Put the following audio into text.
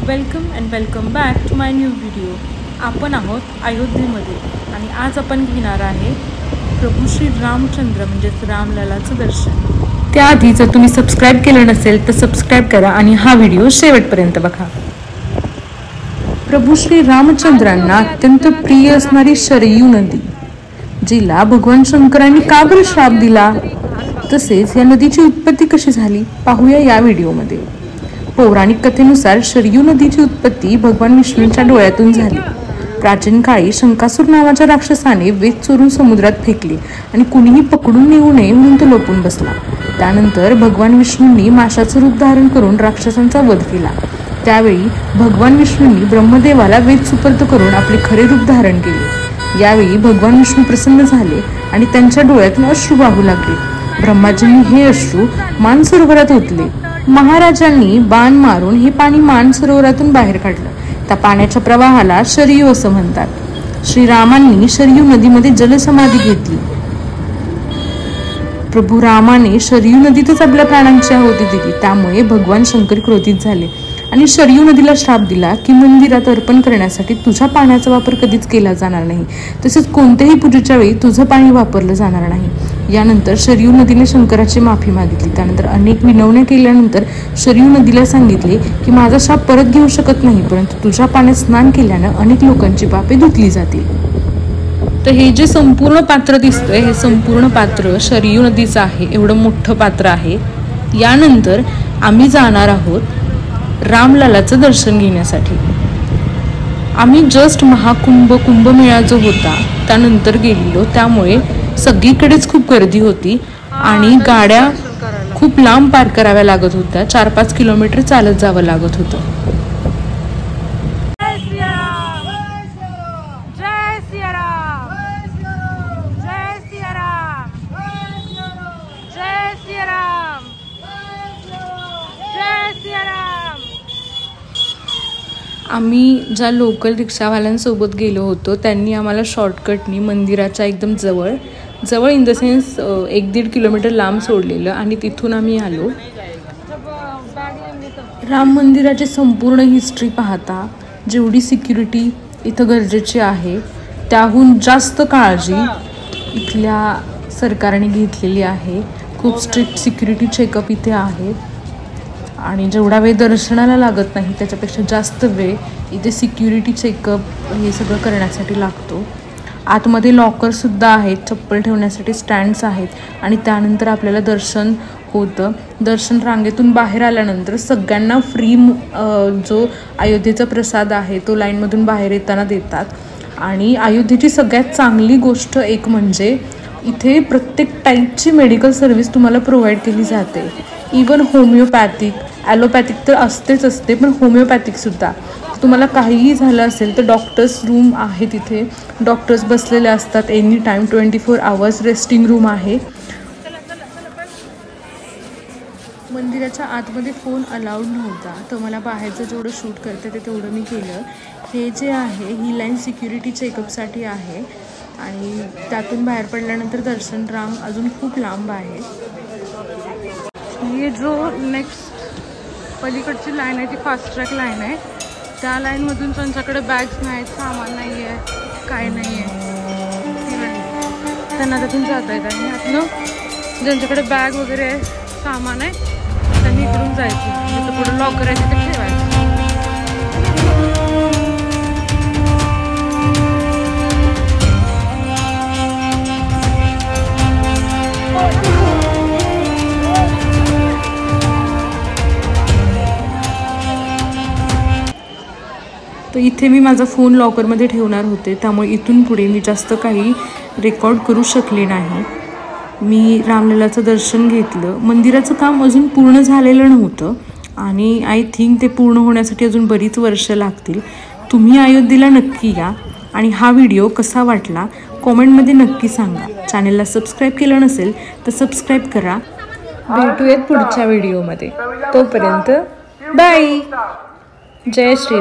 Welcome and welcome back to my new video. आपण आहोत अयोध्येमध्ये आणि आज आपण घेणार आहे प्रभू श्री रामचंद्र म्हणजेच रामललाचं दर्शन। त्याआधी जर तुम्ही सबस्क्राइब केलं नसेल तर सबस्क्राइब करा आणि हा व्हिडिओ शेवटपर्यंत बघा। प्रभू श्री रामचंद्रांना अत्यंत प्रिय असणारी शरयू नदी, जिला भगवान शंकरांनी का बरं श्राप दिला, तसेच या नदीची उत्पत्ती कशी झाली पाहूया या व्हिडिओमध्ये। पौराणिक कथेनुसार शरयू नदीची उत्पत्ती भगवान विष्णूंच्या डोळ्यातून झाली। प्राचीन काळी शंकासूर नावाच्या राक्षसाने वेद चोरून समुद्रात फेकले आणि कुणीही पकडून नेऊ नये म्हणून तो लपून बसला। त्यानंतर भगवान विष्णूंनी माशाचं रूप धारण करून राक्षसांचा वध केला। त्यावेळी भगवान विष्णूंनी ब्रह्मदेवाला वेद सुपूर्द करून आपले खरे रूप धारण केले। यावेळी भगवान विष्णू प्रसन्न झाले आणि त्यांच्या डोळ्यातून अश्रू वाहू लागले। ब्रह्माजींनी हे अश्रू मानसरोवरात ओतले। महाराजांनी बाण मारून हे पाणी मानसरोवरातून बाहेर काढलं। त्या पाण्याच्या प्रवाहाला शरयू असं म्हणतात। श्रीरामांनी शरयू नदीमध्ये जलसमाधी घेतली। प्रभू रामाने शरयू नदीतच आपल्या प्राणांची आहुती दिली। त्यामुळे भगवान शंकर क्रोधित झाले आणि शरयू नदीला श्राप दिला की मंदिरात अर्पण करण्यासाठी तुझ्या पाण्याचा वापर कधीच केला जाणार नाही, तसेच कोणत्याही पूजेच्या वेळी तुझं पाणी वापरलं जाणार नाही। यानंतर शरयू नदीने शंकराची माफी मागितली। त्यानंतर अनेक विनवण्या केल्यानंतर शरयू नदीला सांगितले की माझा शाप परत घेऊ शकत नाही, परंतु तुझ्या पाण्यात स्नान केल्यानं अनेक लोकांची पापे धुतली जातील। तर हे जे संपूर्ण पात्र दिसतंय हे संपूर्ण पात्र शरयू नदीचं आहे। एवढं मोठं पात्र आहे। यानंतर आम्ही जाणार आहोत रामललाचं दर्शन घेण्यासाठी। आम्ही जस्ट कुंभमेळा जो होता त्यानंतर गेलेलो, त्यामुळे सगळीकडेच खूप गर्दी होती आणि गाड्या खूप लांब पार्क कराव्या लागत होत्या। 4-5 किलोमीटर चालत जावं लागत होतं। आम्ही ज्या लोकल रिक्षावाल्यांसोबत गेलो होतो त्यांनी आम्हाला शॉर्टकटनी मंदिराच्या एकदम जवळ इन द सेन्स 1-1.5 किलोमीटर लांब सोडलेलं आणि तिथून आम्ही आलो। राम मंदिराची संपूर्ण हिस्ट्री पाहता जेवढी सिक्युरिटी इथं गरजेची आहे त्याहून जास्त काळजी इथल्या सरकारने घेतलेली आहे। खूप स्ट्रिक्ट सिक्युरिटी चेकअप इथे आहे आणि जेवढा वेळ दर्शनाला लागत नाही त्याच्यापेक्षा जास्त वेळ इथे सिक्युरिटी चेकअप हे सगळं करण्यासाठी लागतो। आतमध्ये लॉकरसुद्धा आहेत, चप्पल ठेवण्यासाठी स्टँड्स आहेत आणि त्यानंतर आपल्याला दर्शन होतं। दर्शन रांगेतून बाहेर आल्यानंतर सगळ्यांना फ्री जो अयोध्येचा प्रसाद आहे तो लाईनमधून बाहेर येताना देतात। आणि अयोध्येची सगळ्यात चांगली गोष्ट एक म्हणजे इथे प्रत्येक टाईपची मेडिकल सर्व्हिस तुम्हाला प्रोव्हाइड केली जाते। इवन होमिओपॅथिक, ॲलोपॅथिक तर असते पण होमिओपॅथिकसुद्धा। तुम्हाला काहीही झालं असेल तर डॉक्टर्स रूम आहे, तिथे डॉक्टर्स बसलेले असतात any time, 24 hours resting room आहे। मंदिराच्या आतमध्ये फोन अलाउड नव्हता, तर मला बाहेरचं जेवढं शूट करते ते तेवढं मी केलं। हे जे आहे ही लाईन सिक्युरिटी चेकअपसाठी आहे आणि त्यातून बाहेर पडल्यानंतर दर्शन रांग अजून खूप लांब आहे। ये जो नेक्स्ट पलीकडची लाईन आहे ती फास्ट ट्रॅक लाईन आहे। त्या लाईनमधून त्यांच्याकडे बॅग्स नाहीत, सामान नाही आहे, काय नाही आहे, त्यांना त्यातून जाता येत आणि यातनं ज्यांच्याकडे बॅग वगैरे आहे, सामान आहे, त्यांनी इकडून जायचं। जिथं पुढे लॉकर आहे तिथे ठेवायचं। तर इथे मी माझा फोन लॉकरमध्ये ठेवणार होते, त्यामुळे इथून पुढे मी जास्त काही रेकॉर्ड करू शकले नाही। मी रामललाचं दर्शन घेतलं। मंदिराचं काम अजून पूर्ण झालेलं नव्हतं आणि आय थिंक ते पूर्ण होण्यासाठी अजून बरीच वर्ष लागतील। तुम्ही अयोध्येला नक्की या आणि हा व्हिडिओ कसा वाटला कॉमेंटमध्ये नक्की सांगा। चॅनलला सबस्क्राईब केलं नसेल तर सबस्क्राईब करा। भेटूयात पुढच्या व्हिडिओमध्ये, तोपर्यंत बाय। जय श्रीराम।